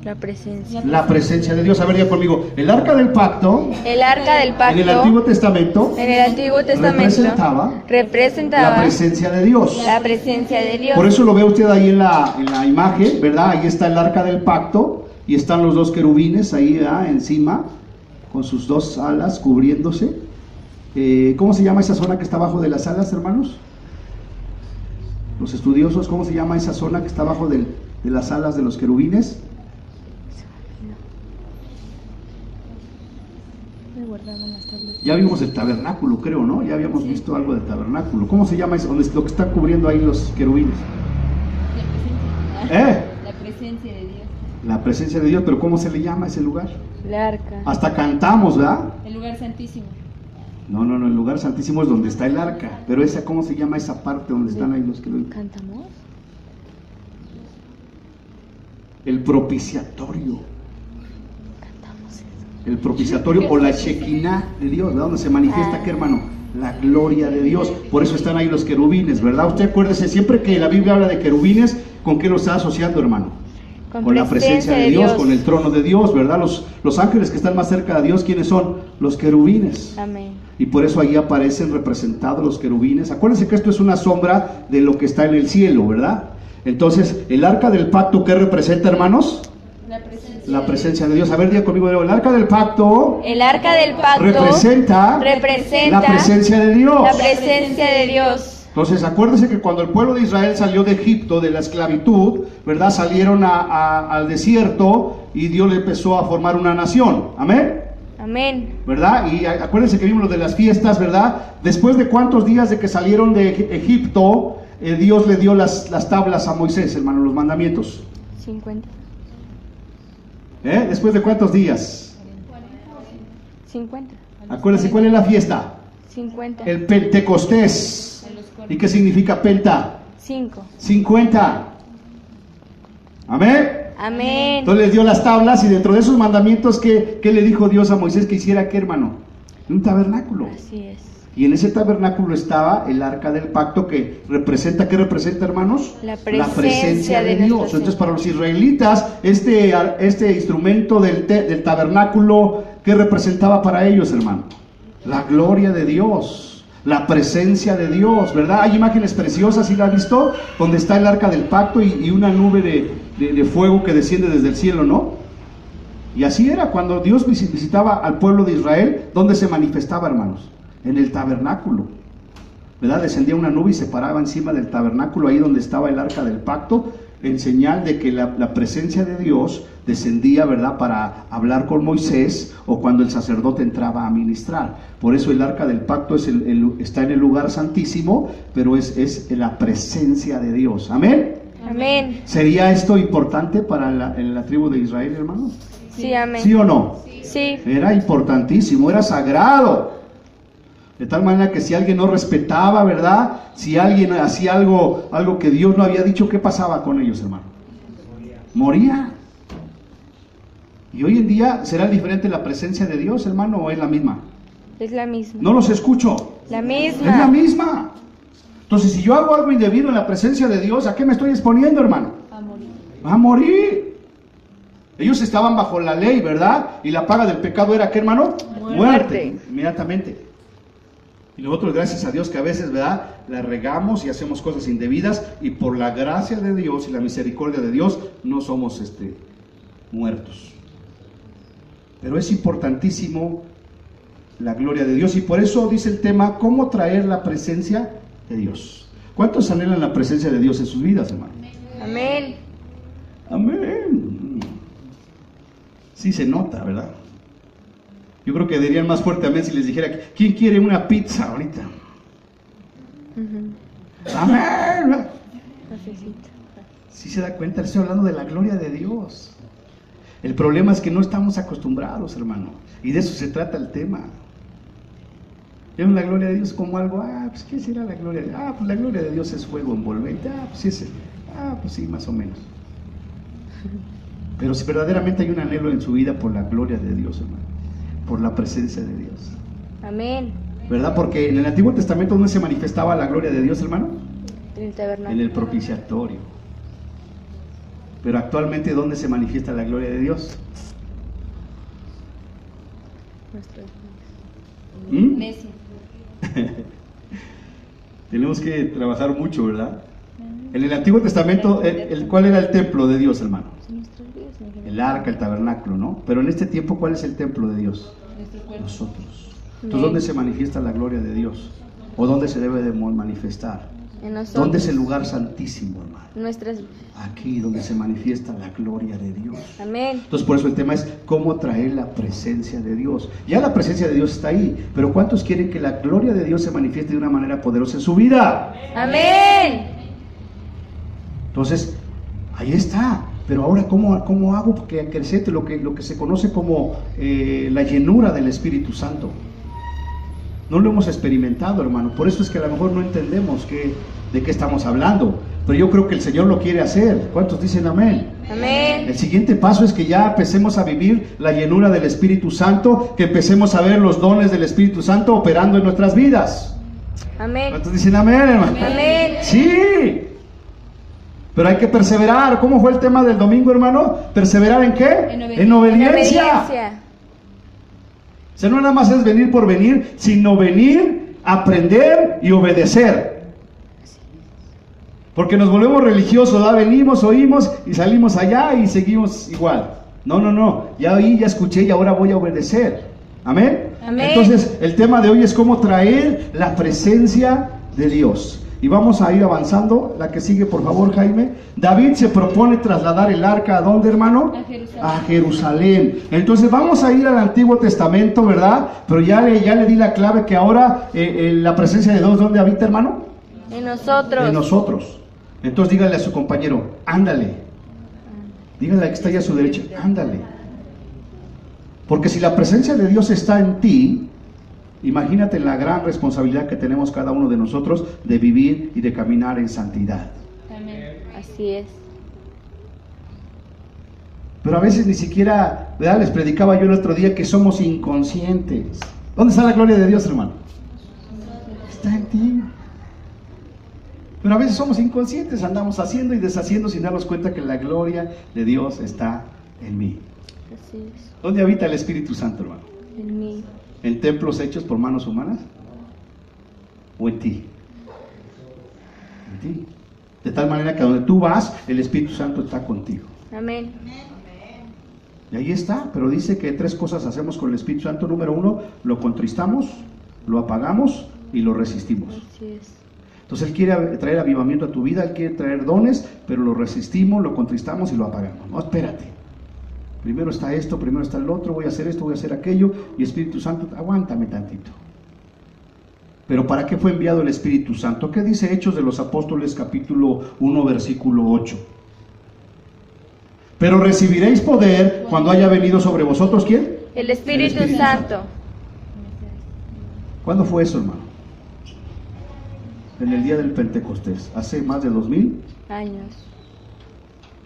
La presencia. La presencia de Dios. A ver, ya conmigo. El arca del pacto. El arca del pacto. En el Antiguo Testamento. En el Antiguo Testamento. Representaba la presencia de Dios. La presencia de Dios. Por eso lo ve usted ahí en la imagen, ¿verdad? Ahí está el arca del pacto y están los dos querubines ahí, ¿verdad? Encima, con sus dos alas cubriéndose. ¿Cómo se llama esa zona que está abajo de las alas, hermanos? Los estudiosos, ¿cómo se llama esa zona que está abajo de las alas de los querubines? Ya vimos el tabernáculo, creo, ¿no? Ya habíamos visto algo del tabernáculo. ¿Cómo se llama eso? Lo que están cubriendo ahí los querubines. La presencia de Dios. La presencia de Dios, pero ¿cómo se le llama ese lugar? El arca. Hasta cantamos, ¿verdad? El lugar santísimo. No, el lugar santísimo es donde está el arca. Pero esa, ¿cómo se llama esa parte donde están ahí los querubines? ¿Cantamos? El propiciatorio. El propiciatorio o la Shekinah de Dios, ¿verdad? Donde se manifiesta, ¿qué, hermano? La gloria de Dios. Por eso están ahí los querubines, ¿verdad? Usted acuérdese, siempre que la Biblia habla de querubines, ¿con qué lo está asociando, hermano? Con la presencia de Dios, con el trono de Dios, ¿verdad? Los ángeles que están más cerca de Dios, ¿quiénes son? Los querubines. Amén. Y por eso ahí aparecen representados los querubines. Acuérdense que esto es una sombra de lo que está en el cielo, ¿verdad? Entonces, el arca del pacto, ¿qué representa, hermanos? La presencia de Dios. A ver, diga conmigo, el arca del pacto. El arca del pacto representa la presencia de Dios. La presencia de Dios. Entonces, acuérdense que cuando el pueblo de Israel salió de Egipto, de la esclavitud, ¿verdad? Salieron al desierto y Dios le empezó a formar una nación. Amén. Amén. ¿Verdad? Y acuérdense que vimos lo de las fiestas, ¿verdad? Después de cuántos días de que salieron de Egipto, Dios le dio las tablas a Moisés, hermano, los mandamientos. 50. ¿Después de cuántos días? 50. Acuérdense, ¿cuál es la fiesta? 50. El Pentecostés. ¿Y qué significa penta? 5. 50. Amén. Amén. Entonces les dio las tablas y dentro de esos mandamientos, ¿qué le dijo Dios a Moisés que hiciera, qué, hermano? Un tabernáculo. Así es. Y en ese tabernáculo estaba el arca del pacto que representa, ¿qué representa, hermanos? La presencia de Dios. Entonces, para los israelitas, este instrumento del tabernáculo, ¿qué representaba para ellos, hermano? La gloria de Dios, la presencia de Dios, ¿verdad? Hay imágenes preciosas, ¿sí la has visto? Donde está el arca del pacto y una nube de fuego que desciende desde el cielo, ¿no? Y así era cuando Dios visitaba al pueblo de Israel. ¿Dónde se manifestaba, hermanos? En el tabernáculo, ¿verdad? Descendía una nube y se paraba encima del tabernáculo, ahí donde estaba el arca del pacto, en señal de que la presencia de Dios descendía, ¿verdad? Para hablar con Moisés o cuando el sacerdote entraba a ministrar. Por eso el arca del pacto está en el lugar santísimo, pero es la presencia de Dios. Amén. Amén. ¿Sería esto importante para la tribu de Israel, hermano? Sí, amén. ¿Sí o no? Sí. Era importantísimo, era sagrado. De tal manera que si alguien no respetaba, ¿verdad? Si alguien hacía algo que Dios no había dicho, ¿qué pasaba con ellos, hermano? Moría. Y hoy en día, ¿será diferente la presencia de Dios, hermano, o es la misma? Es la misma. No los escucho. La misma. Es la misma. Entonces, si yo hago algo indebido en la presencia de Dios, ¿a qué me estoy exponiendo, hermano? A morir. A morir. Ellos estaban bajo la ley, ¿verdad? Y la paga del pecado era, ¿qué, hermano? Muerte. Inmediatamente. Y nosotros, gracias a Dios, que a veces, ¿verdad?, la regamos y hacemos cosas indebidas, y por la gracia de Dios y la misericordia de Dios no somos muertos. Pero es importantísimo la gloria de Dios, y por eso dice el tema, ¿cómo traer la presencia de Dios? ¿Cuántos anhelan la presencia de Dios en sus vidas, hermano? Amén. Amén. Sí se nota, ¿verdad? Yo creo que dirían más fuerte amén si les dijera, ¿quién quiere una pizza ahorita? Amén. Si se da cuenta, estoy hablando de la gloria de Dios. El problema es que no estamos acostumbrados, hermano, y de eso se trata el tema. Vemos la gloria de Dios como algo, pues ¿qué será la gloria de Dios? Pues la gloria de Dios es fuego envolvente, pues sí, más o menos. Pero si verdaderamente hay un anhelo en su vida por la gloria de Dios, hermano, por la presencia de Dios. Amén. ¿Verdad? Porque en el Antiguo Testamento, ¿dónde se manifestaba la gloria de Dios, hermano? En el tabernáculo. En el propiciatorio. Pero actualmente, ¿dónde se manifiesta la gloria de Dios? Iglesia. Tenemos que trabajar mucho, ¿verdad? En el Antiguo Testamento, ¿cuál era el templo de Dios, hermano? El arca, el tabernáculo, ¿no? Pero en este tiempo, ¿cuál es el templo de Dios? Nuestro cuerpo. Nosotros. Entonces, ¿dónde se manifiesta la gloria de Dios? ¿O dónde se debe de manifestar? En nosotros. ¿Dónde es el lugar santísimo, hermano? Nuestras. Aquí, donde se manifiesta la gloria de Dios. Amén. Entonces, por eso el tema es cómo traer la presencia de Dios. Ya la presencia de Dios está ahí, pero ¿cuántos quieren que la gloria de Dios se manifieste de una manera poderosa en su vida? Amén. Entonces, ahí está. Pero ahora, ¿cómo hago que acrecente lo que se conoce como la llenura del Espíritu Santo? No lo hemos experimentado, hermano. Por eso es que a lo mejor no entendemos de qué estamos hablando. Pero yo creo que el Señor lo quiere hacer. ¿Cuántos dicen amén? Amén. El siguiente paso es que ya empecemos a vivir la llenura del Espíritu Santo, que empecemos a ver los dones del Espíritu Santo operando en nuestras vidas. Amén. ¿Cuántos dicen amén, hermano? Amén. Sí. Pero hay que perseverar. ¿Cómo fue el tema del domingo, hermano? ¿Perseverar en qué? En obediencia. O sea, no nada más es venir por venir, sino venir, aprender y obedecer. Porque nos volvemos religiosos, ¿verdad? Venimos, oímos y salimos allá y seguimos igual. No. Ya oí, ya escuché y ahora voy a obedecer. ¿Amén? Amén. Entonces, el tema de hoy es cómo traer la presencia de Dios. Y vamos a ir avanzando. La que sigue, por favor, Jaime. David se propone trasladar el arca, ¿a dónde, hermano? A Jerusalén. A Jerusalén. Entonces vamos a ir al Antiguo Testamento, ¿verdad? Pero ya le di la clave que ahora la presencia de Dios, ¿dónde habita, hermano? En nosotros. En nosotros. Entonces dígale a su compañero, ándale. Dígale a que está ahí a su derecha, ándale. Porque si la presencia de Dios está en ti, imagínate la gran responsabilidad que tenemos cada uno de nosotros de vivir y de caminar en santidad. Amén. Así es. Pero a veces ni siquiera, ¿verdad? Les predicaba yo el otro día que somos inconscientes. ¿Dónde está la gloria de Dios, hermano? Está en ti. Pero a veces somos inconscientes, andamos haciendo y deshaciendo sin darnos cuenta que la gloria de Dios está en mí. Así es. ¿Dónde habita el Espíritu Santo, hermano? En mí. ¿En templos hechos por manos humanas? ¿O en ti? En ti. De tal manera que donde tú vas, el Espíritu Santo está contigo. Amén. Y ahí está, pero dice que 3 cosas hacemos con el Espíritu Santo. Número 1, lo contristamos, lo apagamos y lo resistimos. Así es. Entonces Él quiere traer avivamiento a tu vida, Él quiere traer dones, pero lo resistimos, lo contristamos y lo apagamos. No, espérate. Primero está esto, primero está el otro, voy a hacer esto, voy a hacer aquello, y Espíritu Santo, aguántame tantito. Pero ¿para qué fue enviado el Espíritu Santo? ¿Qué dice Hechos de los Apóstoles capítulo 1 versículo 8? Pero recibiréis poder cuando haya venido sobre vosotros, ¿quién? El Espíritu El Espíritu Santo. ¿Cuándo fue eso, hermano? En el día del Pentecostés, hace más de 2000 Años.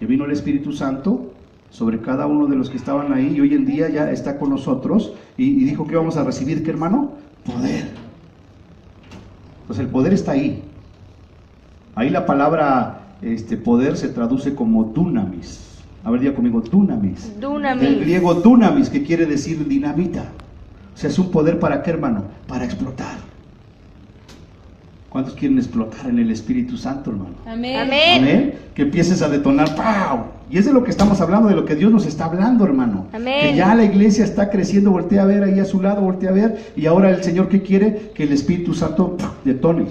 que vino el Espíritu Santo sobre cada uno de los que estaban ahí, y hoy en día ya está con nosotros, y dijo que vamos a recibir, ¿qué, hermano? Poder. Entonces el poder está ahí. Ahí la palabra poder se traduce como dunamis. A ver, diga conmigo, dunamis. Dunamis. Del griego dunamis, que quiere decir dinamita. O sea, es un poder ¿para qué, hermano? Para explotar. ¿Cuántos quieren explotar en el Espíritu Santo, hermano? Amén. Amén. Amén. Que empieces a detonar, ¡pau! Y es de lo que estamos hablando, de lo que Dios nos está hablando, hermano. Amén. Que ya la iglesia está creciendo, voltea a ver ahí a su lado, voltea a ver, y ahora el Señor, ¿qué quiere? Que el Espíritu Santo detone.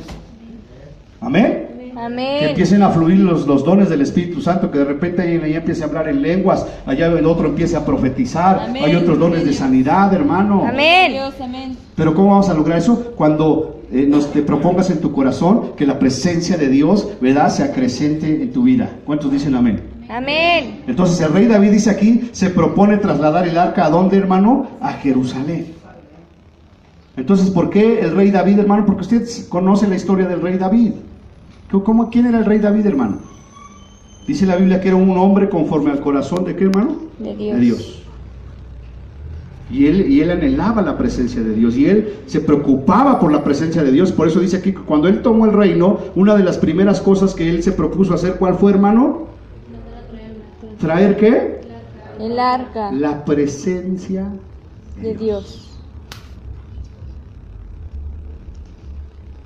Amén. Que Amén. empiecen a fluir los dones del Espíritu Santo, que de repente alguien allá empiece a hablar en lenguas, allá el otro empiece a profetizar. Amén. Hay otros dones de sanidad, hermano. Amén. Dios, amén. Pero ¿cómo vamos a lograr eso? Cuando te propongas en tu corazón que la presencia de Dios, ¿verdad?, se acrecente en tu vida. ¿Cuántos dicen amén? Amén. Entonces el rey David dice aquí, se propone trasladar el arca, ¿a dónde, hermano? A Jerusalén. Entonces, ¿por qué el rey David, hermano? Porque usted conoce la historia del rey David. ¿Quién era el rey David, hermano? Dice la Biblia que era un hombre conforme al corazón de ¿qué, hermano? De Dios. De Dios. Y él anhelaba la presencia de Dios, y él se preocupaba por la presencia de Dios. Por eso dice aquí que cuando él tomó el reino, una de las primeras cosas que él se propuso hacer, ¿cuál fue, hermano? ¿Traer qué? El arca La presencia de Dios.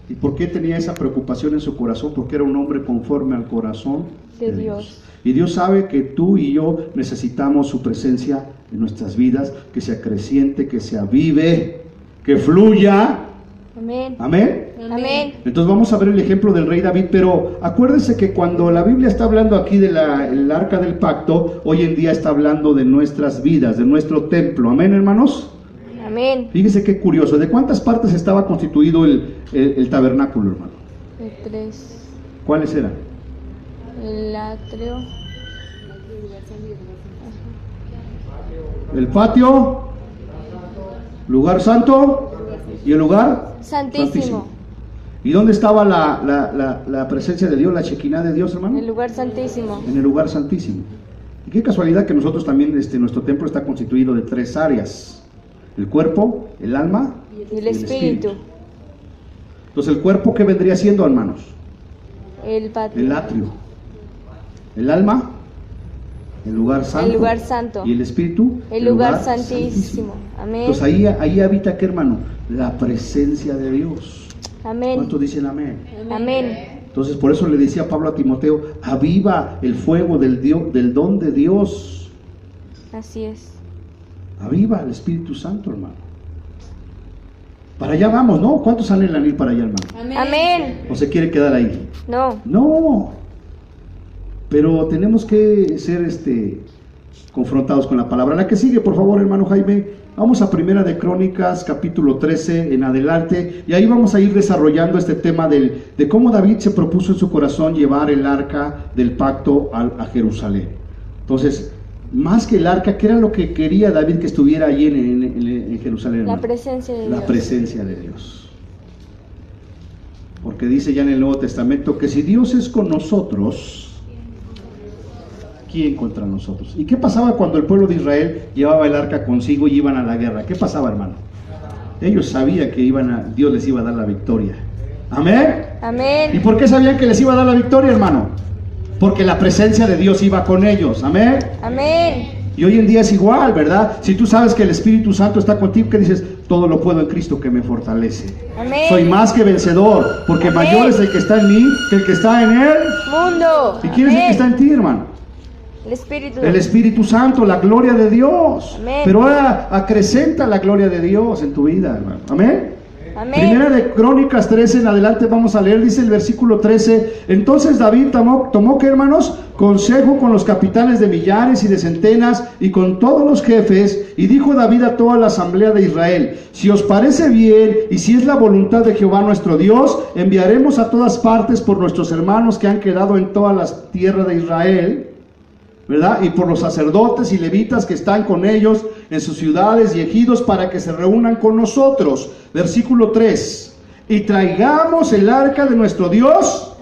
¿Y por qué tenía esa preocupación en su corazón? Porque era un hombre conforme al corazón De Dios. Y Dios sabe que tú y yo necesitamos su presencia en nuestras vidas, que se acreciente, que se avive, que fluya. Amén. Amén. Amén. Entonces vamos a ver el ejemplo del rey David, pero acuérdense que cuando la Biblia está hablando aquí del arca del pacto, hoy en día está hablando de nuestras vidas, de nuestro templo. Amén, hermanos. Amén. Fíjese qué curioso, ¿de cuántas partes estaba constituido el tabernáculo, hermano? De 3. ¿Cuáles eran? El atrio. El patio, lugar santo y el lugar Santísimo. ¿Y dónde estaba la presencia de Dios, la Shekinah de Dios, hermano? El lugar santísimo. En el lugar santísimo. Y qué casualidad que nosotros también, nuestro templo está constituido de 3 áreas: el cuerpo, el alma Y el espíritu. Entonces, ¿el cuerpo qué vendría siendo, hermanos? El patio. El atrio. El alma, el lugar santo. El lugar santo. Y el espíritu, El lugar santísimo. Amén. Entonces ahí habita, ¿qué, hermano? La presencia de Dios. Amén. ¿Cuántos dicen amén? Amén. Entonces por eso le decía Pablo a Timoteo: aviva el fuego del don de Dios. Así es. Aviva el Espíritu Santo, hermano. Para allá vamos, ¿no? ¿Cuántos anhelan ir para allá, hermano? Amén. ¿O se quiere quedar ahí? No. No. Pero tenemos que ser confrontados con la palabra. La que sigue, por favor, hermano Jaime. Vamos a Primera de Crónicas, capítulo 13 en adelante, y ahí vamos a ir desarrollando este tema de cómo David se propuso en su corazón llevar el arca del pacto a Jerusalén. Entonces, más que el arca, ¿qué era lo que quería David que estuviera allí en Jerusalén, hermano? La presencia de La Dios. presencia de Dios. Porque dice ya en el Nuevo Testamento que si Dios es con nosotros, ¿quién contra nosotros? ¿Y qué pasaba cuando el pueblo de Israel llevaba el arca consigo y iban a la guerra? ¿Qué pasaba, hermano? Ellos sabían que Dios les iba a dar la victoria. ¿Amén? ¿Y Amén. por qué sabían que les iba a dar la victoria, hermano? Porque la presencia de Dios iba con ellos. ¿Amén? Amén. Y hoy en día es igual, ¿verdad? Si tú sabes que el Espíritu Santo está contigo, ¿qué dices? Todo lo puedo en Cristo que me fortalece. Amén. Soy más que vencedor, porque Amén. mayor es el que está en mí que el que está en él. Mundo. ¿Y quién es el que está en ti, hermano? El Espíritu. El Espíritu Santo, la gloria de Dios. Amén. Pero ahora acrecenta la gloria de Dios en tu vida, hermano. Amén. Amén. Primera de Crónicas 13 en adelante vamos a leer, dice el versículo 13: entonces David tomó ¿qué, hermanos? Consejo con los capitanes de millares y de centenas y con todos los jefes, y dijo David a toda la asamblea de Israel: si os parece bien y si es la voluntad de Jehová nuestro Dios, enviaremos a todas partes por nuestros hermanos que han quedado en todas las tierras de Israel, ¿verdad? Y por los sacerdotes y levitas que están con ellos en sus ciudades y ejidos, para que se reúnan con nosotros. Versículo 3: y traigamos el arca de nuestro Dios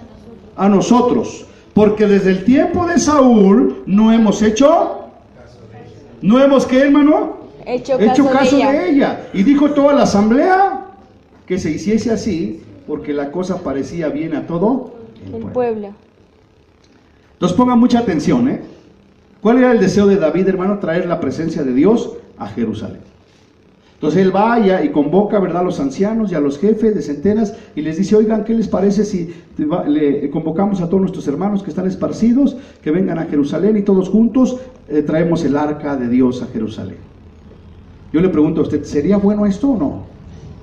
a nosotros, porque desde el tiempo de Saúl no hemos hecho, no hemos, ¿qué, hermano? Hecho Caso de ella. de ella. Y dijo toda la asamblea que se hiciese así, porque la cosa parecía bien a todo El pueblo. Entonces pongan mucha atención, ¿eh? ¿Cuál era el deseo de David, hermano? Traer la presencia de Dios a Jerusalén. Entonces él va y convoca, ¿verdad?, a los ancianos y a los jefes de centenas y les dice: oigan, ¿qué les parece si le convocamos a todos nuestros hermanos que están esparcidos, que vengan a Jerusalén, y todos juntos traemos el arca de Dios a Jerusalén? Yo le pregunto a usted, ¿sería bueno esto o no?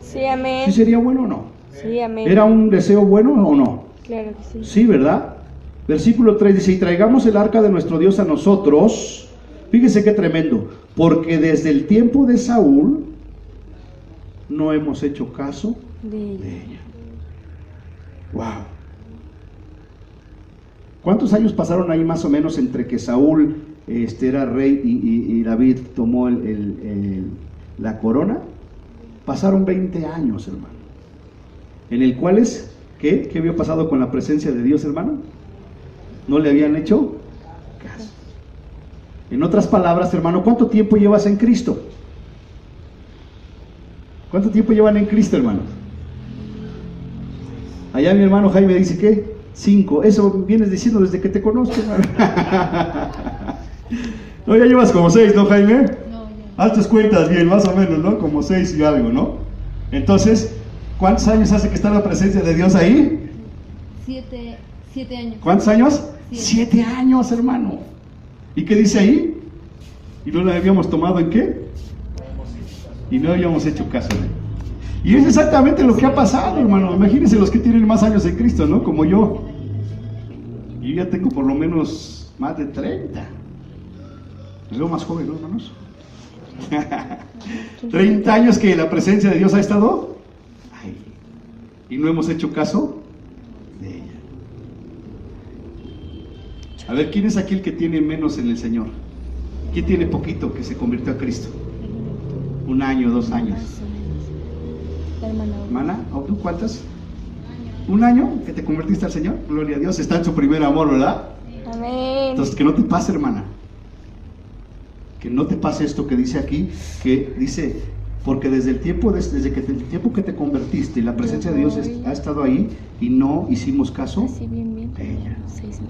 Sí, amén. ¿Sí sería bueno o no? Sí, amén. ¿Era un deseo bueno o no? Claro que sí. Sí, ¿verdad? Versículo 3 dice: y traigamos el arca de nuestro Dios a nosotros. Fíjese qué tremendo: porque desde el tiempo de Saúl no hemos hecho caso De ella. de ella. Wow. ¿Cuántos años pasaron ahí más o menos entre que Saúl era rey y David tomó la corona? Pasaron 20 años, hermano, en el cuales, ¿qué había pasado con la presencia de Dios, hermano? No le habían hecho caso. En otras palabras, hermano, ¿cuánto tiempo llevas en Cristo? ¿Cuánto tiempo llevan en Cristo, hermanos? Allá mi hermano Jaime dice, ¿qué? 5. Eso vienes diciendo desde que te conozco, hermano. No, ya llevas como 6, ¿no, Jaime? No, ya. Hazte cuentas bien, más o menos, ¿no? Como 6 y algo, ¿no? Entonces, ¿cuántos años hace que está la presencia de Dios ahí? 7 años. ¿Cuántos años? 7. 7 años, hermano. ¿Y qué dice ahí? ¿Y no la habíamos tomado en qué? Y no habíamos hecho caso de él. Y es exactamente lo que ha pasado, hermano. Imagínense los que tienen más años en Cristo, ¿no? Como yo. Yo ya tengo por lo menos más de 30. Me veo más joven, ¿no, hermanos? 30 años que la presencia de Dios ha estado ahí. Y no hemos hecho caso de ella. A ver, ¿quién es aquel que tiene menos en el Señor? ¿Quién tiene poquito que se convirtió a Cristo? 1 año, 2 años. Hermana, ¿o tú cuántas? 1 año que te convertiste al Señor. Gloria a Dios, está en su primer amor, ¿verdad? Amén. Entonces, que no te pase, hermana. Que no te pase esto que dice aquí, que dice, porque desde el tiempo que te convertiste, la presencia de Dios ha estado ahí y no hicimos caso Así bien, de ella. 6 meses.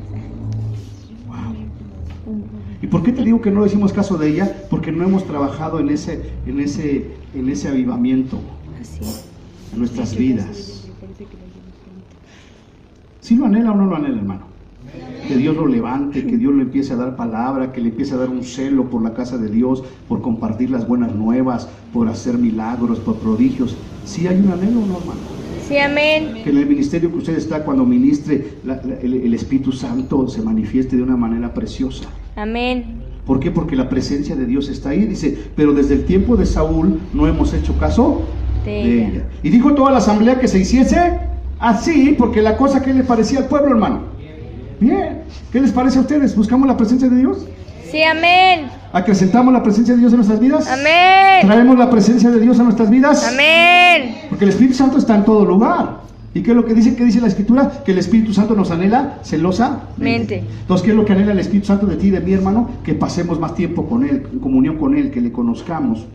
Wow. ¿Y por qué te digo que no hicimos caso de ella? Porque no hemos trabajado en ese avivamiento Así es. en nuestras vidas. ¿Sí lo anhela o no lo anhela, hermano? Que Dios lo levante, que Dios le empiece a dar palabra, que le empiece a dar un celo por la casa de Dios, por compartir las buenas nuevas, por hacer milagros, por prodigios. ¿Sí hay un anhelo o no, hermano? Sí, amén. Que en el ministerio que usted está, cuando ministre, el Espíritu Santo se manifieste de una manera preciosa. Amén. ¿Por qué? Porque la presencia de Dios está ahí. Dice, pero desde el tiempo de Saúl no hemos hecho caso de ella. Y dijo toda la asamblea que se hiciese así, porque la cosa que le parecía al pueblo, hermano. Bien, ¿qué les parece a ustedes? ¿Buscamos la presencia de Dios? Sí, amén. ¿Acrecentamos la presencia de Dios en nuestras vidas? Amén. ¿Traemos la presencia de Dios a nuestras vidas? Amén. Porque el Espíritu Santo está en todo lugar. ¿Y qué es lo que dice? ¿Qué dice la Escritura? Que el Espíritu Santo nos anhela celosamente. Entonces, ¿qué es lo que anhela el Espíritu Santo de ti y de mi hermano? Que pasemos más tiempo con Él, en comunión con Él, que le conozcamos,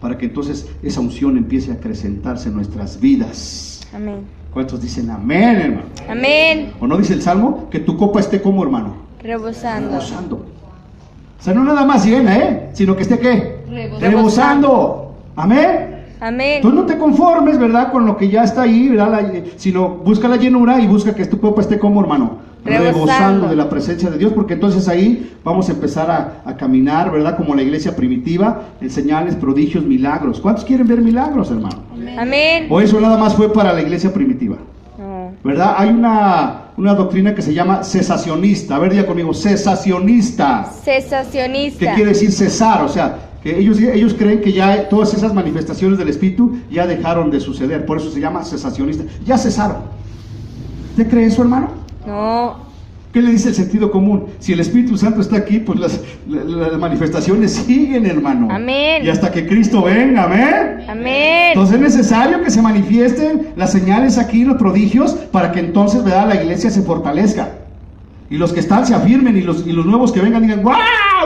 para que entonces esa unción empiece a acrecentarse en nuestras vidas. Amén. ¿Cuántos dicen amén, hermano? Amén. ¿O no dice el Salmo? Que tu copa esté como, hermano, Rebosando. rebosando. O sea, no nada más llena, sino que esté ¿qué? Rebosando. Amén. Amén. Tú no te conformes, ¿verdad? Con lo que ya está ahí, ¿verdad? Sino busca la llenura y busca que tu copa esté como, hermano, rebosando de la presencia de Dios, porque entonces ahí vamos a empezar a caminar, ¿verdad? Como la iglesia primitiva, en señales, prodigios, milagros. ¿Cuántos quieren ver milagros, hermano? Amén. ¿O eso nada más fue para la iglesia primitiva? No. ¿Verdad? Hay una doctrina que se llama cesacionista. A ver, diga conmigo, cesacionista. Cesacionista. ¿Qué quiere decir cesar? O sea, que ellos creen que ya todas esas manifestaciones del Espíritu ya dejaron de suceder. Por eso se llama cesacionista. Ya cesaron. ¿Usted cree eso, hermano? No. ¿Qué le dice el sentido común? Si el Espíritu Santo está aquí, pues las manifestaciones siguen, hermano. Amén. Y hasta que Cristo venga, amén. Amén. Entonces es necesario que se manifiesten las señales aquí, los prodigios, para que entonces, ¿verdad?, la iglesia se fortalezca. Y los que están se afirmen, y los nuevos que vengan digan, ¡wow!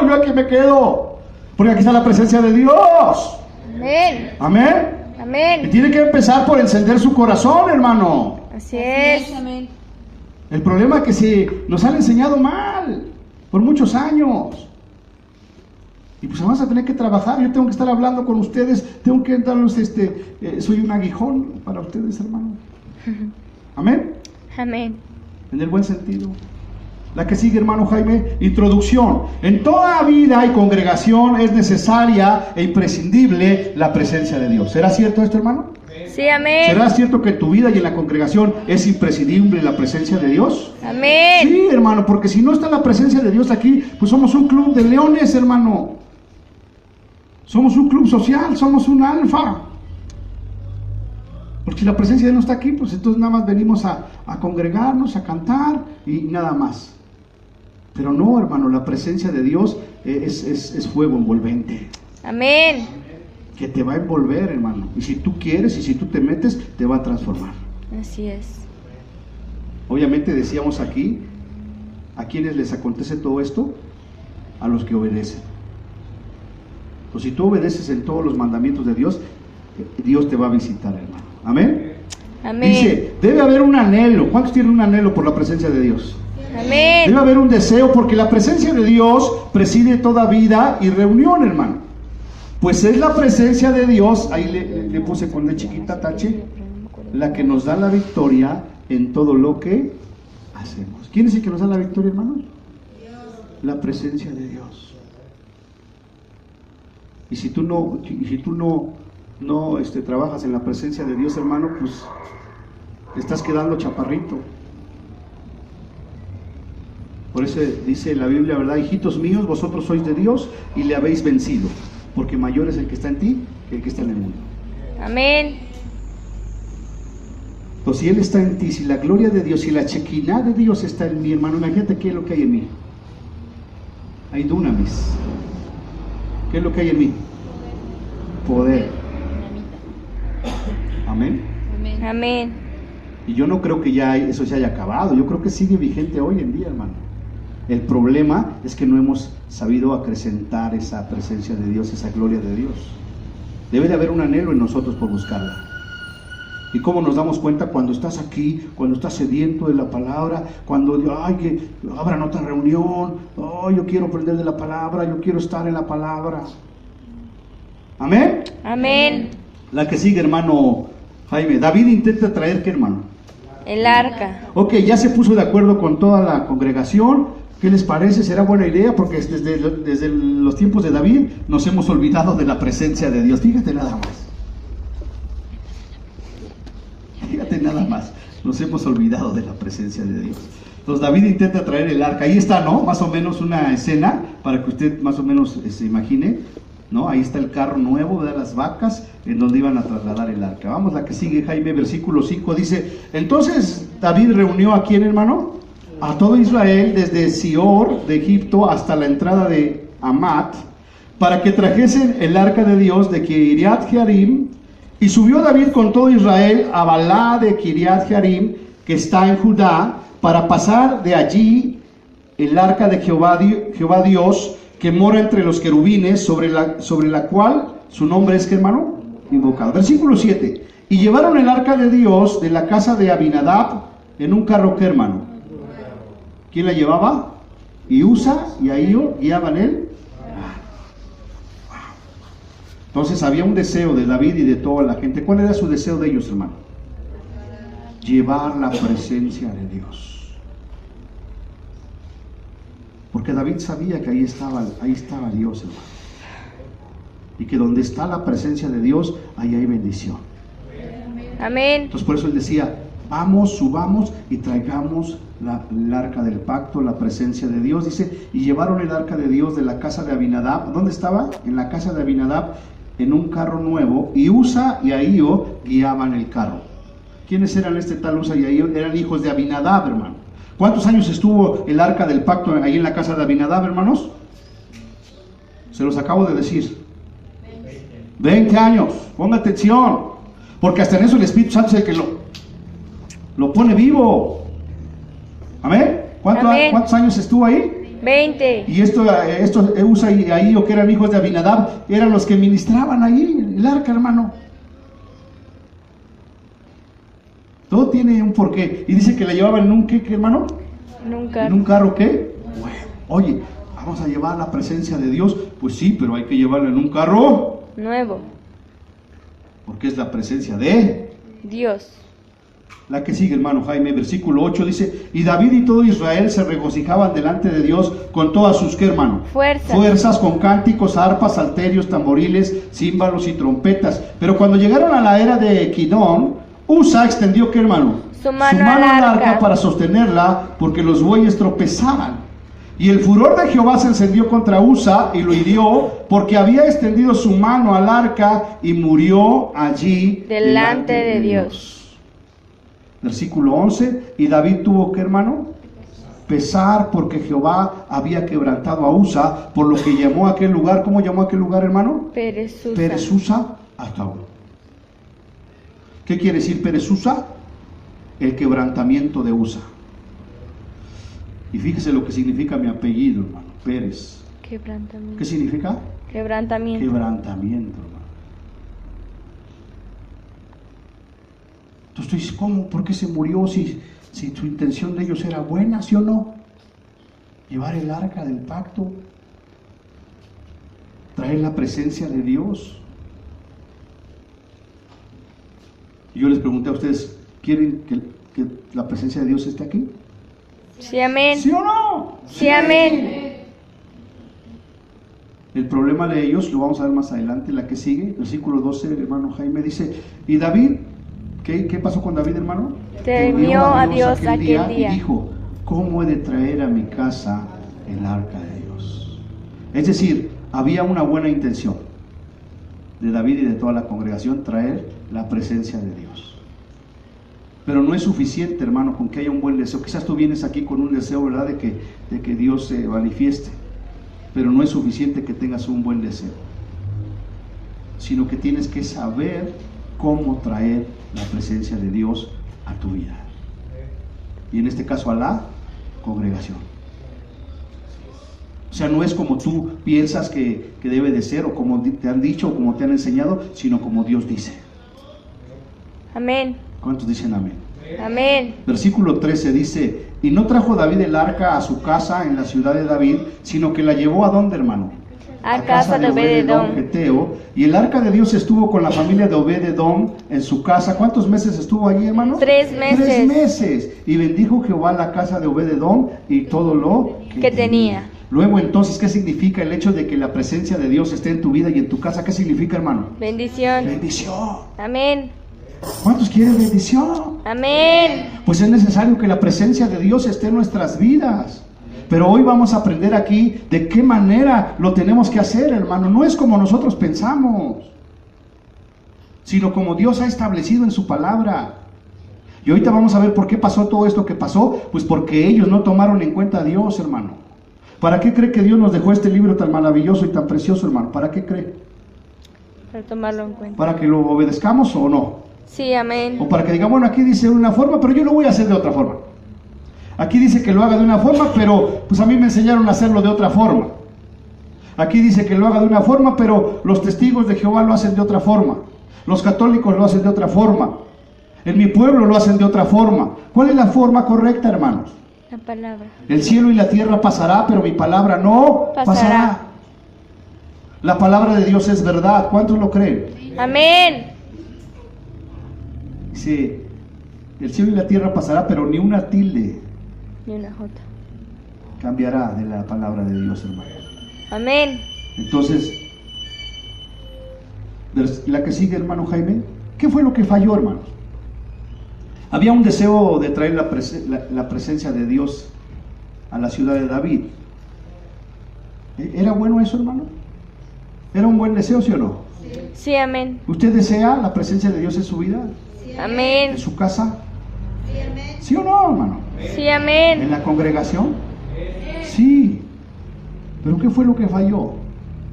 Yo aquí me quedo. Porque aquí está la presencia de Dios. Amén. Amén. Y Amén. tiene que empezar por encender su corazón, hermano. Así es. Amén. El problema es que nos han enseñado mal por muchos años. Y pues vamos a tener que trabajar. Yo tengo que estar hablando con ustedes. Tengo que darles soy un aguijón para ustedes, hermano. Amén. Amén. En el buen sentido. La que sigue, hermano Jaime, introducción. En toda vida y congregación es necesaria e imprescindible la presencia de Dios. ¿Será cierto esto, hermano? Sí, amén. ¿Será cierto que en tu vida y en la congregación es imprescindible la presencia de Dios? Amén. Sí, hermano, porque si no está la presencia de Dios aquí, pues somos un club de leones, hermano. Somos un club social, somos un alfa. Porque si la presencia de Dios no está aquí, pues entonces nada más venimos a congregarnos, a cantar y nada más. Pero no, hermano, la presencia de Dios es fuego envolvente. Amén. Que te va a envolver, hermano. Y si tú quieres y si tú te metes, te va a transformar. Así es. Obviamente decíamos aquí, ¿a quiénes les acontece todo esto? A los que obedecen. Pues si tú obedeces en todos los mandamientos de Dios, Dios te va a visitar, hermano. Amén. Amén. Dice, debe haber un anhelo. ¿Cuántos tienen un anhelo por la presencia de Dios? Sí, Amén. Debe haber un deseo porque la presencia de Dios preside toda vida y reunión, hermano. Pues es la presencia de Dios, ahí le puse con de chiquita tache, la que nos da la victoria en todo lo que hacemos. ¿Quién es el que nos da la victoria, hermanos? La presencia de Dios. Y si tú no trabajas en la presencia de Dios, hermano, pues te estás quedando chaparrito. Por eso dice la Biblia, ¿verdad? Hijitos míos, vosotros sois de Dios y le habéis vencido, porque mayor es el que está en ti que el que está en el mundo. Amén. Entonces, si Él está en ti, si la gloria de Dios, si la chequina de Dios está en mí, hermano, imagínate qué es lo que hay en mí. Hay dunamis. ¿Qué es lo que hay en mí? Poder. Amén. Amén. Amén. Y yo no creo que ya eso se haya acabado. Yo creo que sigue vigente hoy en día, hermano. El problema es que no hemos sabido acrecentar esa presencia de Dios, esa gloria de Dios. Debe de haber un anhelo en nosotros por buscarla. ¿Y cómo nos damos cuenta? Cuando estás aquí, cuando estás sediento de la palabra, cuando, ay, que abran otra reunión, oh, yo quiero aprender de la palabra, yo quiero estar en la palabra. ¿Amén? Amén. La que sigue, hermano Jaime. David intenta traer, ¿qué, hermano? El arca. Ok, ya se puso de acuerdo con toda la congregación. ¿Qué les parece? ¿Será buena idea? Porque desde los tiempos de David nos hemos olvidado de la presencia de Dios. Fíjate nada más. Fíjate nada más. Nos hemos olvidado de la presencia de Dios. Entonces David intenta traer el arca. Ahí está, ¿no? Más o menos una escena para que usted más o menos se imagine, ¿no? Ahí está el carro nuevo de las vacas en donde iban a trasladar el arca. Vamos, la que sigue, Jaime, versículo 5 dice: entonces David reunió ¿a quién, hermano? A todo Israel desde Sior de Egipto hasta la entrada de Amat, para que trajesen el arca de Dios de Kiriat Jearim. Y subió David con todo Israel a Balá de Kiriat Jearim, que está en Judá, para pasar de allí el arca de Jehová Dios, que mora entre los querubines, sobre la cual su nombre es, ¿qué, hermano? Invocado. Versículo 7. Y llevaron el arca de Dios de la casa de Abinadab en un carro, ¿qué, hermano? ¿Quién la llevaba? Y Usa y Ahío guiaban él. Entonces había un deseo de David y de toda la gente. ¿Cuál era su deseo de ellos, hermano? Llevar la presencia de Dios. Porque David sabía que ahí estaba Dios, hermano. Y que donde está la presencia de Dios, ahí hay bendición. Amén. Entonces por eso él decía: vamos, subamos y traigamos el arca del pacto, la presencia de Dios. Dice, y llevaron el arca de Dios de la casa de Abinadab. ¿Dónde estaba? En la casa de Abinadab, en un carro nuevo, y Usa y Ahío guiaban el carro. ¿Quiénes eran este tal Usa y Ahío? Eran hijos de Abinadab, hermano. ¿Cuántos años estuvo el arca del pacto ahí en la casa de Abinadab, hermanos? Se los acabo de decir. 20 años. Ponga atención, porque hasta en eso el Espíritu Santo es el que lo pone vivo. ¿Amén? Amén. ¿Cuántos años estuvo ahí? 20. Y estos Usa y Ahío, que eran hijos de Abinadab, eran los que ministraban ahí el arca, hermano. Todo tiene un porqué. Y dice que la llevaban en un ¿qué, hermano? Nunca. ¿En un carro qué? Bueno, oye, vamos a llevar la presencia de Dios. Pues sí, pero hay que llevarla en un carro Nuevo. porque es la presencia de Dios. la que sigue, hermano Jaime, versículo 8 dice: y David y todo Israel se regocijaban delante de Dios con todas sus, ¿qué, hermano? Fuerzas, con cánticos, arpas, salterios, tamboriles, címbalos y trompetas. Pero cuando llegaron a la era de Kidón, Usa extendió, ¿qué, hermano? Su mano al al arca arca para sostenerla, porque los bueyes tropezaban. Y el furor de Jehová se encendió contra Usa y lo hirió, porque había extendido su mano al arca y murió allí delante de Dios. Versículo 11. Y David tuvo, ¿qué, hermano? Pesar, porque Jehová había quebrantado a Usa, por lo que llamó a aquel lugar, ¿cómo llamó a aquel lugar, hermano? Peresusa hasta hoy. ¿Qué quiere decir Peresusa? El quebrantamiento de Usa. Y fíjese lo que significa mi apellido, hermano, Pérez. Quebrantamiento. ¿Qué significa? Quebrantamiento. Quebrantamiento, hermano. Entonces tú dices, ¿cómo? ¿Por qué se murió si su intención de ellos era buena, sí o no? llevar el arca del pacto, traer la presencia de Dios. Y yo les pregunté a ustedes, ¿quieren que la presencia de Dios esté aquí? Sí, amén. ¿Sí o no? Sí, amén. El problema de ellos, lo vamos a ver más adelante, la que sigue, versículo 12, el hermano Jaime dice, ¿y David? ¿Qué pasó con David, hermano? Temió a Dios aquel día. Y dijo, ¿cómo he de traer a mi casa el arca de Dios? Es decir, había una buena intención de David y de toda la congregación, traer la presencia de Dios. Pero no es suficiente, hermano, con que haya un buen deseo. Quizás tú vienes aquí con un deseo, ¿verdad?, de que Dios se manifieste. Pero no es suficiente que tengas un buen deseo, sino que tienes que saber cómo traer la presencia de Dios a tu vida. Y en este caso a la congregación. O sea, no es como tú piensas que debe de ser, o como te han dicho, o como te han enseñado, sino como Dios dice. Amén. ¿Cuántos dicen amén? Amén. Versículo 13 dice, y no trajo David el arca a su casa en la ciudad de David, sino que la llevó ¿a dónde, hermano? A casa de Obed-edom. Geteo. Y el arca de Dios estuvo con la familia de Obed-edom en su casa. ¿Cuántos meses estuvo allí, hermano? 3 meses. 3 meses. Y bendijo Jehová la casa de Obed-edom y todo lo Que tenía. Luego entonces, ¿qué significa el hecho de que la presencia de Dios esté en tu vida y en tu casa? ¿Qué significa, hermano? Bendición. Bendición. Amén. ¿Cuántos quieren bendición? Amén. Pues es necesario que la presencia de Dios esté en nuestras vidas. Pero hoy vamos a aprender aquí de qué manera lo tenemos que hacer, hermano. No es como nosotros pensamos, sino como Dios ha establecido en su palabra. Y ahorita vamos a ver por qué pasó todo esto que pasó. Pues porque ellos no tomaron en cuenta a Dios, hermano. ¿Para qué cree que Dios nos dejó este libro tan maravilloso y tan precioso, hermano? ¿Para qué cree? Para tomarlo en cuenta. ¿Para que lo obedezcamos o no? Sí, amén. O para que digamos, bueno, aquí dice de una forma, pero yo lo voy a hacer de otra forma. Aquí dice que lo haga de una forma, pero pues a mí me enseñaron a hacerlo de otra forma. Aquí dice que lo haga de una forma, pero los testigos de Jehová lo hacen de otra forma. Los católicos lo hacen de otra forma. En mi pueblo lo hacen de otra forma. ¿Cuál es la forma correcta, hermanos? La palabra. El cielo y la tierra pasará, pero mi palabra no pasará. La palabra de Dios es verdad. ¿Cuántos lo creen? Amén. Dice, el cielo y la tierra pasará, pero ni una tilde Y una jota. cambiará de la palabra de Dios, hermano. Amén. Entonces, la que sigue, hermano Jaime, ¿qué fue lo que falló, hermanos? Había un deseo de traer la presencia de Dios a la ciudad de David. ¿Era bueno eso, hermano? ¿Era un buen deseo, sí o no? Sí, amén. ¿Usted desea la presencia de Dios en su vida? Amén. ¿En su casa? ¿Sí o no, hermano? Sí, amén. ¿En la congregación? Sí. ¿Pero qué fue lo que falló?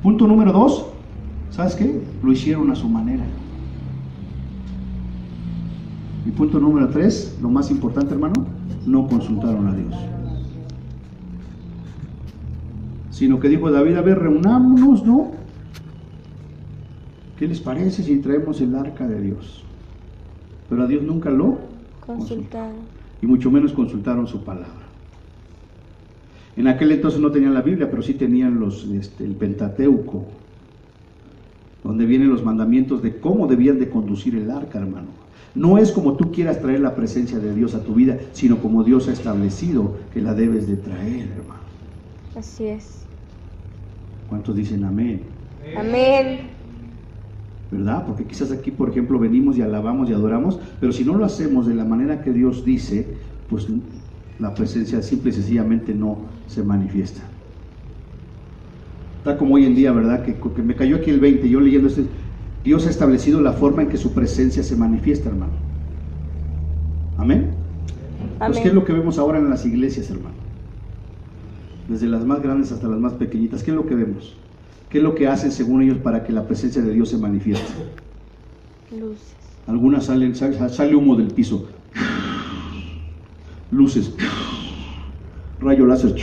Punto número 2. ¿Sabes qué? Lo hicieron a su manera. Y punto número 3, lo más importante, hermano, no consultaron a Dios. Sino que dijo David, a ver, reunámonos, ¿no? ¿Qué les parece si traemos el arca de Dios? Pero a Dios nunca lo Consultaron. y mucho menos consultaron su palabra. En aquel entonces no tenían la Biblia, pero sí tenían el Pentateuco, donde vienen los mandamientos de cómo debían de conducir el arca, hermano. No es como tú quieras traer la presencia de Dios a tu vida, sino como Dios ha establecido que la debes de traer, hermano. Así es. ¿Cuántos dicen amén? Amén. ¿Verdad? Porque quizás aquí, por ejemplo, venimos y alabamos y adoramos, pero si no lo hacemos de la manera que Dios dice, pues la presencia simple y sencillamente no se manifiesta. Está como hoy en día, ¿verdad? Que me cayó aquí el 20, yo leyendo Dios ha establecido la forma en que su presencia se manifiesta, hermano. ¿Amén? Pues ¿qué es lo que vemos ahora en las iglesias, hermano? Desde las más grandes hasta las más pequeñitas, ¿qué es lo que vemos? ¿Qué es lo que hacen según ellos para que la presencia de Dios se manifieste? Luces. Algunas sale humo del piso, luces, rayo láser.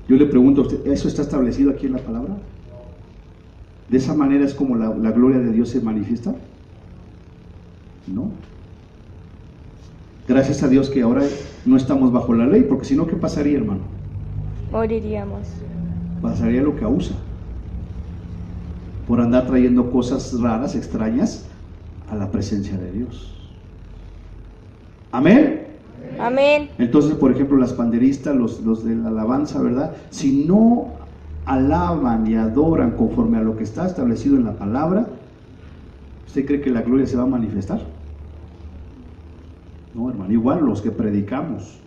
Yo le pregunto a usted, ¿eso está establecido aquí en la palabra? ¿De esa manera es como la gloria de Dios se manifiesta? No. Gracias a Dios que ahora no estamos bajo la ley, porque si no, ¿qué pasaría, hermano? Moriríamos. Pasaría lo que a Usa, por andar trayendo cosas raras, extrañas, a la presencia de Dios. Amén. Amén. Entonces, por ejemplo, las panderistas, los de la alabanza, ¿verdad? Si no alaban y adoran conforme a lo que está establecido en la palabra, ¿usted cree que la gloria se va a manifestar? No, hermano. Igual los que predicamos,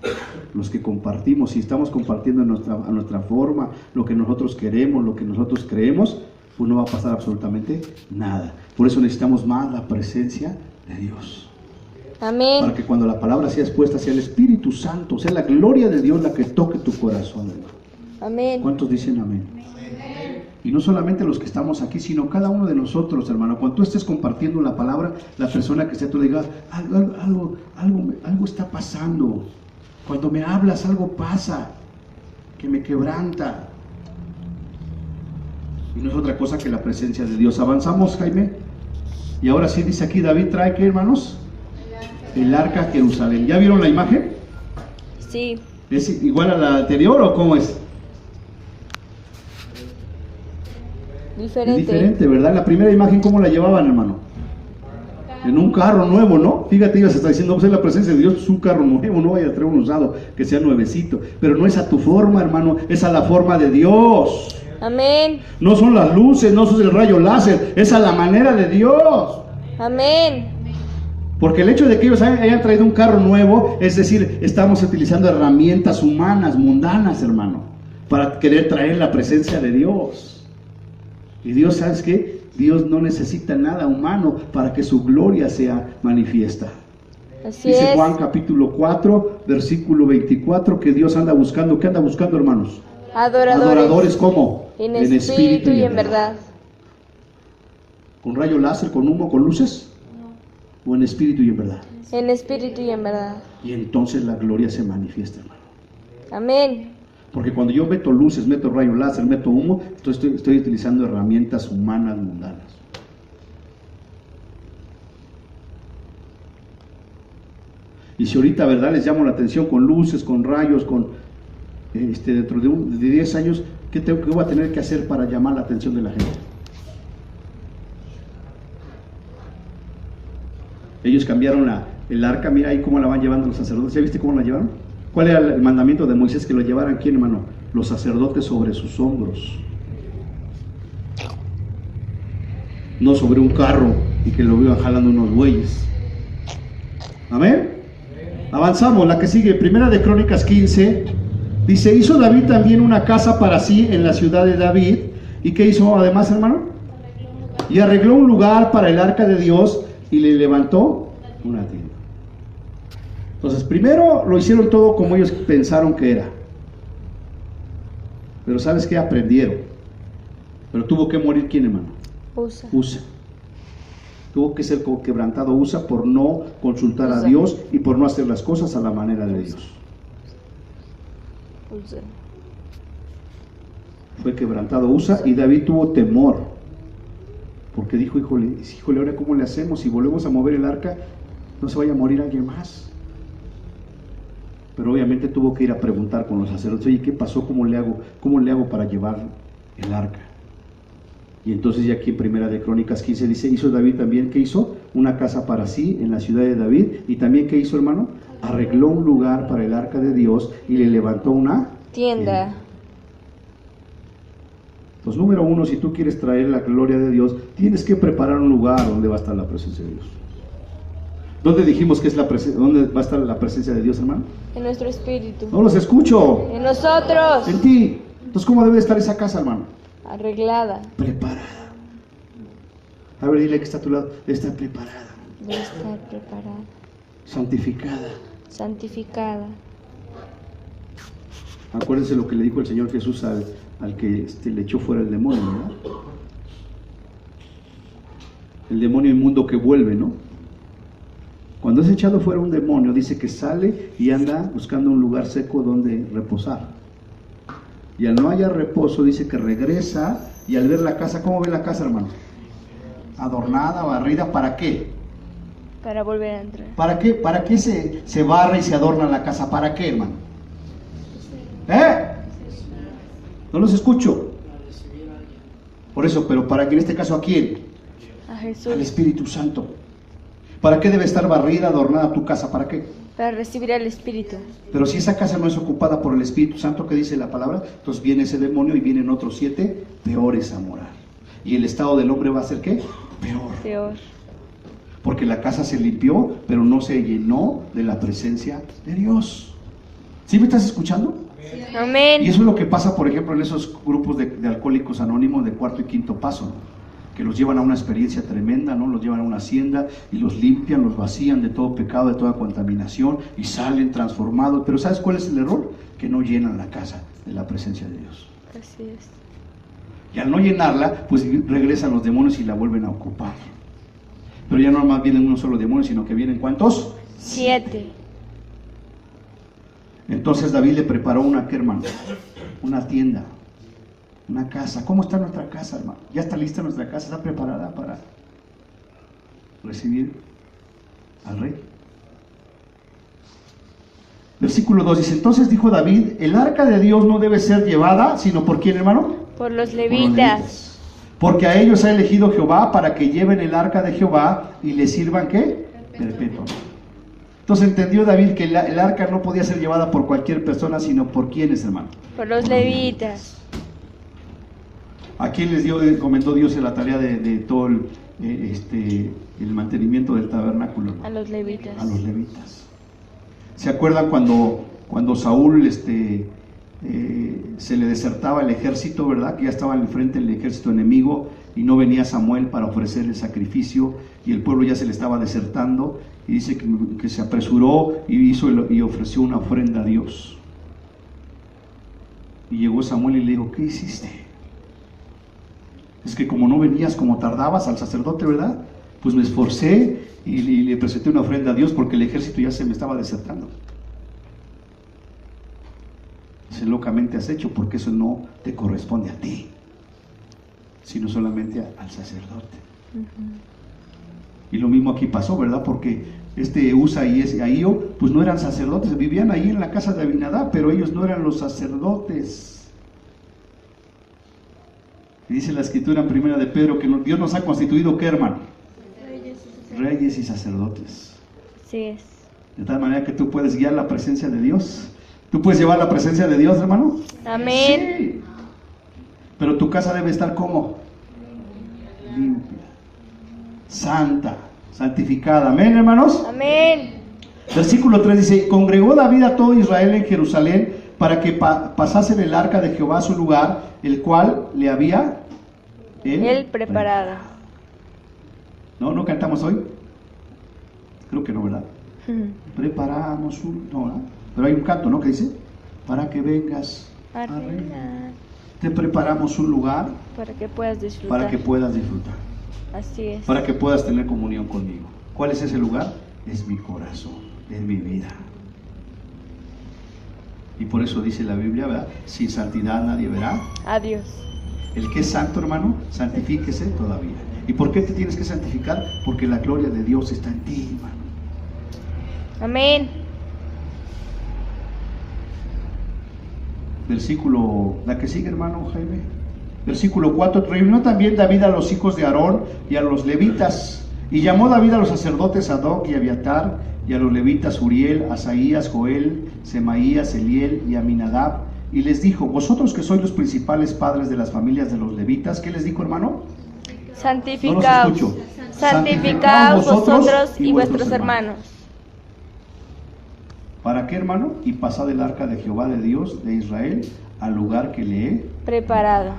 los que compartimos, si estamos compartiendo a nuestra forma, lo que nosotros queremos, lo que nosotros creemos, pues no va a pasar absolutamente nada. Por eso necesitamos más la presencia de Dios. Amén. Para que cuando la palabra sea expuesta, sea el Espíritu Santo, sea la gloria de Dios la que toque tu corazón, hermano. Amén. ¿Cuántos dicen amén? Y no solamente los que estamos aquí, sino cada uno de nosotros, hermano. Cuando tú estés compartiendo la palabra, la persona que esté, tú le digas, algo está pasando. Cuando me hablas, algo pasa que me quebranta. Y no es otra cosa que la presencia de Dios. Avanzamos, Jaime. Y ahora sí dice aquí, David trae, ¿qué, hermanos? El arca a Jerusalén. ¿Ya vieron la imagen? Sí. ¿Es igual a la anterior o cómo es? Diferente. Es diferente, ¿verdad? La primera imagen, ¿cómo la llevaban, hermano? En un carro nuevo, ¿no? Fíjate, ellos está diciendo, pues es la presencia de Dios, es un carro nuevo, no vaya a traer un usado, que sea nuevecito. Pero no es a tu forma, hermano, es a la forma de Dios. Amén. No son las luces, no son el rayo láser, es a la manera de Dios. Amén. Porque el hecho de que ellos hayan traído un carro nuevo, es decir, estamos utilizando herramientas humanas, mundanas, hermano, para querer traer la presencia de Dios. Y Dios, ¿sabes qué? Dios no necesita nada humano para que su gloria sea manifiesta. Así Dice es. Juan capítulo 4, versículo 24, que Dios anda buscando. ¿Qué anda buscando, hermanos? Adoradores. ¿Cómo? En espíritu y en verdad. ¿Con rayo láser, con humo, con luces? ¿O en espíritu y en verdad? En espíritu y en verdad. Y entonces la gloria se manifiesta, hermano. Amén. Porque cuando yo meto luces, meto rayo láser, meto humo, estoy utilizando herramientas humanas mundanas. Y si ahorita, ¿verdad?, les llamo la atención con luces, con rayos, dentro de 10 años, ¿qué voy a tener que hacer para llamar la atención de la gente? Ellos cambiaron el arca, mira ahí cómo la van llevando los sacerdotes. ¿Ya viste cómo la llevaron? ¿Cuál era el mandamiento de Moisés? Que lo llevaran, ¿quién, hermano? Los sacerdotes sobre sus hombros. No sobre un carro y que lo iban jalando unos bueyes. Amén. Avanzamos, la que sigue, Primera de Crónicas 15. Dice, hizo David también una casa para sí en la ciudad de David. ¿Y qué hizo además, hermano? Y arregló un lugar para el arca de Dios y le levantó una tienda. Entonces, primero lo hicieron todo como ellos pensaron que era. Pero ¿sabes qué? Aprendieron. Pero tuvo que morir, ¿quién, hermano? Usa. Tuvo que ser quebrantado Usa por no consultar a Dios y por no hacer las cosas a la manera de Dios. Fue quebrantado Usa y David tuvo temor. Porque dijo, híjole, ahora ¿cómo le hacemos? Si volvemos a mover el arca, no se vaya a morir alguien más. Pero obviamente tuvo que ir a preguntar con los sacerdotes, oye, ¿qué pasó? ¿Cómo le hago para llevar el arca? Y entonces ya aquí en Primera de Crónicas 15 dice, hizo David también, ¿qué hizo? Una casa para sí en la ciudad de David. Y también, ¿qué hizo, hermano? Arregló un lugar para el arca de Dios y le levantó una tienda. Pues número uno, si tú quieres traer la gloria de Dios, tienes que preparar un lugar donde va a estar la presencia de Dios. ¿Dónde dijimos que es dónde va a estar la presencia de Dios, hermano? En nuestro espíritu. No los escucho. En nosotros. En ti. Entonces, ¿cómo debe estar esa casa, hermano? Arreglada. Preparada. A ver, dile que está a tu lado. Está preparada. Debe estar preparada. Santificada. Santificada. Acuérdense lo que le dijo el Señor Jesús al que le echó fuera el demonio, ¿verdad? El demonio inmundo que vuelve, ¿no? Cuando es echado fuera un demonio, dice que sale y anda buscando un lugar seco donde reposar. Y al no hallar reposo, dice que regresa y al ver la casa, ¿cómo ve la casa, hermano? Adornada, barrida, ¿para qué? Para volver a entrar. ¿Para qué se barra y se adorna la casa? ¿Para qué, hermano? No los escucho. Por eso, pero para que en este caso, ¿a quién? A Jesús. Al Espíritu Santo. ¿Para qué debe estar barrida, adornada tu casa? ¿Para qué? Para recibir al Espíritu. Pero si esa casa no es ocupada por el Espíritu Santo, que dice la palabra, entonces viene ese demonio y vienen otros 7 peores a morar. Y el estado del hombre va a ser ¿qué? Peor. Porque la casa se limpió, pero no se llenó de la presencia de Dios. ¿Sí me estás escuchando? Amén. Y eso es lo que pasa, por ejemplo, en esos grupos de alcohólicos anónimos de cuarto y quinto paso, ¿no? Que los llevan a una experiencia tremenda, ¿no? Los llevan a una hacienda y los limpian, los vacían de todo pecado, de toda contaminación y salen transformados. Pero ¿sabes cuál es el error? Que no llenan la casa de la presencia de Dios. Así es. Y al no llenarla, pues regresan los demonios y la vuelven a ocupar. Pero ya no más vienen uno solo demonio, sino que vienen ¿cuántos? 7. Entonces David le preparó ¿qué, hermano? Una tienda, una casa. ¿Cómo está nuestra casa, hermano? ¿Ya está lista nuestra casa? ¿Está preparada para recibir al rey? Versículo 2 dice, entonces dijo David, el arca de Dios no debe ser llevada, sino ¿por quién, hermano? Por los Por los levitas. Porque a ellos ha elegido Jehová para que lleven el arca de Jehová y le sirvan ¿qué? Perpetuo. Entonces entendió David que el arca no podía ser llevada por cualquier persona, sino por quienes, hermano. Por los levitas. ¿A quién les encomendó Dios la tarea de todo el mantenimiento del tabernáculo? A los levitas. A los levitas. ¿Se acuerdan cuando Saúl se le desertaba el ejército, verdad? Que ya estaba al frente del ejército enemigo y no venía Samuel para ofrecer el sacrificio y el pueblo ya se le estaba desertando y dice que se apresuró y ofreció una ofrenda a Dios. Y llegó Samuel y le dijo, ¿qué hiciste? Es que como no venías, como tardabas al sacerdote, ¿verdad? Pues me esforcé y le presenté una ofrenda a Dios porque el ejército ya se me estaba desertando. Dice, locamente has hecho, porque eso no te corresponde a ti, sino solamente al sacerdote. Y lo mismo aquí pasó, ¿verdad? Porque Usa y Ahío, pues no eran sacerdotes, vivían ahí en la casa de Abinadab, pero ellos no eran los sacerdotes. Y dice la escritura en primera de Pedro que Dios nos ha constituido, ¿qué, hermano? Reyes y sacerdotes. Así es. De tal manera que tú puedes guiar la presencia de Dios. ¿Tú puedes llevar la presencia de Dios, hermano? Amén. Sí. Pero tu casa debe estar ¿cómo? Limpia, santa, santificada. Amén, hermanos. Amén. Versículo 3 dice, congregó David a todo Israel en Jerusalén para que pasasen el arca de Jehová a su lugar, el cual le había Él preparado. ¿No cantamos hoy? Creo que no, ¿verdad? Preparamos no, ¿verdad? Pero hay un canto, ¿no? Que dice, para que vengas a reinar. Te preparamos un lugar para que puedas disfrutar. Para que puedas disfrutar. Así es. Para que puedas tener comunión conmigo. ¿Cuál es ese lugar? Es mi corazón, es mi vida. Y por eso dice la Biblia, ¿verdad? Sin santidad nadie verá a Dios. El que es santo, hermano, santifíquese todavía. ¿Y por qué te tienes que santificar? Porque la gloria de Dios está en ti, hermano. Amén. Versículo, la que sigue, hermano Jaime. Versículo 4, reunió también David a los hijos de Aarón y a los levitas, y llamó David a los sacerdotes Sadoc y Abiatar, y a los levitas Uriel, Asaías, Joel, Semaías, Eliel y Aminadab, y les dijo, vosotros que sois los principales padres de las familias de los levitas, ¿qué les dijo, hermano? Santificaos, no los escucho. santificaos vosotros y vuestros hermanos. ¿Para qué, hermano? Y pasad el arca de Jehová de Dios de Israel al lugar que le he preparado.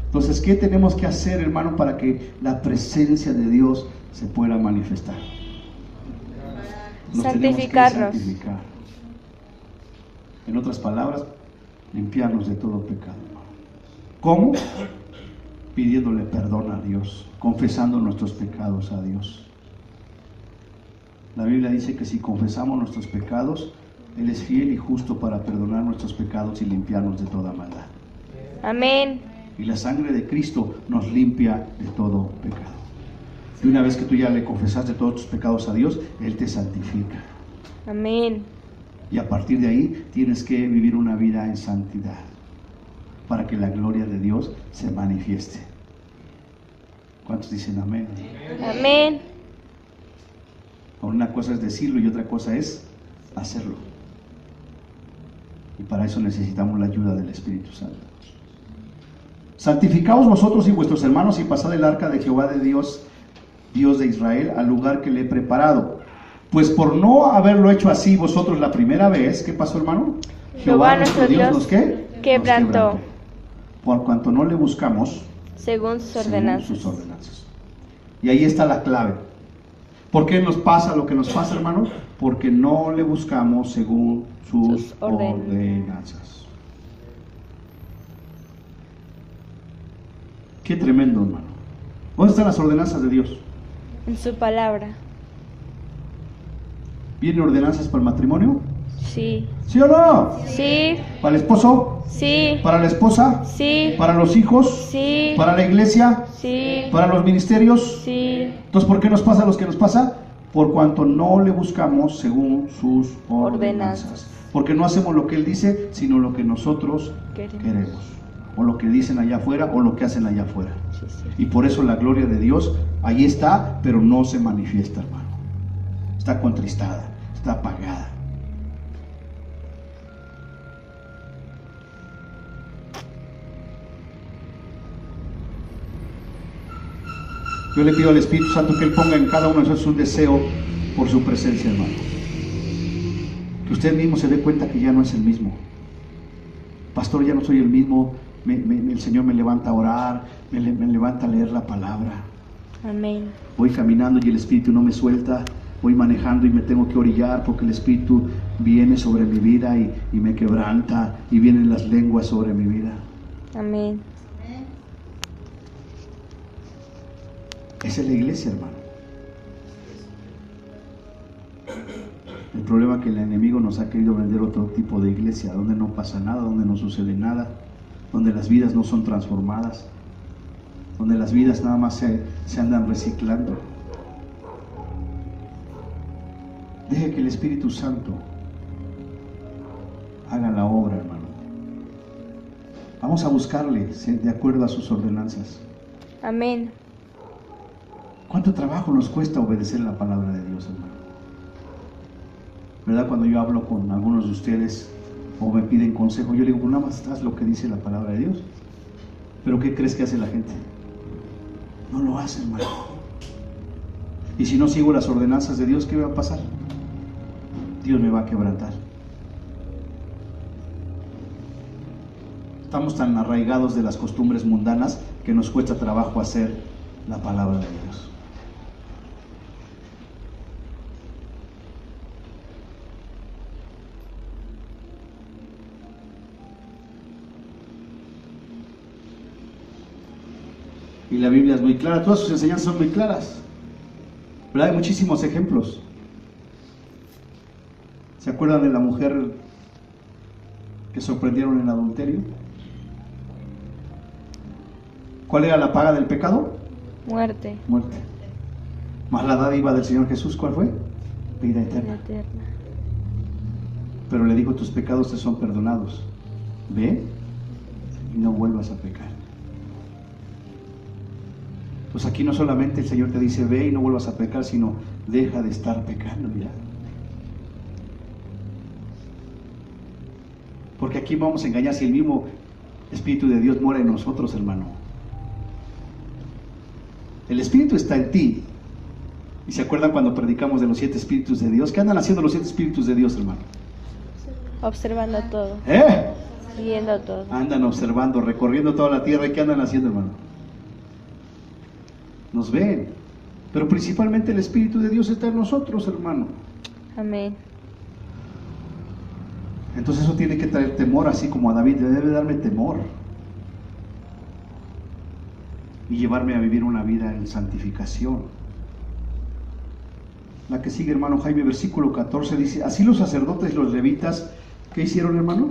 Entonces, ¿qué tenemos que hacer, hermano, para que la presencia de Dios se pueda manifestar? Santificarnos. Santificar. En otras palabras, limpiarnos de todo pecado, hermano. ¿Cómo? Pidiéndole perdón a Dios, confesando nuestros pecados a Dios. La Biblia dice que si confesamos nuestros pecados, Él es fiel y justo para perdonar nuestros pecados y limpiarnos de toda maldad. Amén. Y la sangre de Cristo nos limpia de todo pecado. Y una vez que tú ya le confesaste todos tus pecados a Dios, Él te santifica. Amén. Y a partir de ahí tienes que vivir una vida en santidad para que la gloria de Dios se manifieste. ¿Cuántos dicen amén? Amén. Una cosa es decirlo y otra cosa es hacerlo. Y para eso necesitamos la ayuda del Espíritu Santo. Santificaos vosotros y vuestros hermanos y pasad el arca de Jehová de Dios, Dios de Israel, al lugar que le he preparado. Pues por no haberlo hecho así vosotros la primera vez, ¿qué pasó, hermano? Jehová nuestro Dios nos ¿qué? quebrantó. Por cuanto no le buscamos Según sus según ordenanzas. sus ordenanzas. Y ahí está la clave. ¿Por qué nos pasa lo que nos pasa, hermano? Porque no le buscamos según sus ordenanzas. Qué tremendo, hermano. ¿Dónde están las ordenanzas de Dios? En su palabra. ¿Vienen ordenanzas para el matrimonio? Sí. ¿Sí o no? Sí. ¿Para el esposo? Sí. ¿Para la esposa? Sí. ¿Para los hijos? Sí. ¿Para la iglesia? Sí. ¿Para los ministerios? Sí. Entonces, ¿por qué nos pasa lo que nos pasa? Por cuanto no le buscamos según sus ordenanzas. Porque no hacemos lo que Él dice, sino lo que nosotros queremos. O lo que dicen allá afuera, o lo que hacen allá afuera. Sí, sí. Y por eso la gloria de Dios ahí está, pero no se manifiesta, hermano. Está contristada, está apagada. Yo le pido al Espíritu Santo que Él ponga en cada uno de nosotros un deseo por su presencia, hermano. Que usted mismo se dé cuenta que ya no es el mismo. Pastor, ya no soy el mismo. El Señor me levanta a orar, me levanta a leer la palabra. Amén. Voy caminando y el Espíritu no me suelta. Voy manejando y me tengo que orillar porque el Espíritu viene sobre mi vida y me quebranta, y vienen las lenguas sobre mi vida. Amén. Esa es la iglesia, hermano. El problema es que el enemigo nos ha querido vender otro tipo de iglesia, donde no pasa nada, donde no sucede nada, donde las vidas no son transformadas, donde las vidas nada más se andan reciclando. Deje que el Espíritu Santo haga la obra, hermano. Vamos a buscarle de acuerdo a sus ordenanzas. Amén. ¿Cuánto trabajo nos cuesta obedecer la palabra de Dios, hermano? ¿Verdad? Cuando yo hablo con algunos de ustedes o me piden consejo, yo le digo, pues nada más haz lo que dice la palabra de Dios. ¿Pero qué crees que hace la gente? No lo hace, hermano. Y si no sigo las ordenanzas de Dios, ¿qué va a pasar? Dios me va a quebrantar. Estamos tan arraigados de las costumbres mundanas que nos cuesta trabajo hacer la palabra de Dios. Y la Biblia es muy clara, todas sus enseñanzas son muy claras. Pero hay muchísimos ejemplos. ¿Se acuerdan de la mujer que sorprendieron en adulterio? ¿Cuál era la paga del pecado? Muerte. Muerte. Más la dádiva del Señor Jesús, ¿cuál fue? Vida eterna. Eterna. Pero le dijo, tus pecados te son perdonados. Ve y no vuelvas a pecar. Pues aquí no solamente el Señor te dice, ve y no vuelvas a pecar, sino deja de estar pecando ya. Porque aquí vamos a engañar si el mismo Espíritu de Dios mora en nosotros, hermano. El Espíritu está en ti. ¿Y se acuerdan cuando predicamos de los 7 Espíritus de Dios? ¿Qué andan haciendo los 7 Espíritus de Dios, hermano? Observando todo. Viendo todo. Andan observando, recorriendo toda la tierra. ¿Y qué andan haciendo, hermano? Nos ven. Pero principalmente el Espíritu de Dios está en nosotros, hermano. Amén. Entonces eso tiene que traer temor, así como a David. Debe darme temor. Y llevarme a vivir una vida en santificación. La que sigue, hermano Jaime, versículo 14 dice, así los sacerdotes y los levitas, ¿qué hicieron, hermano?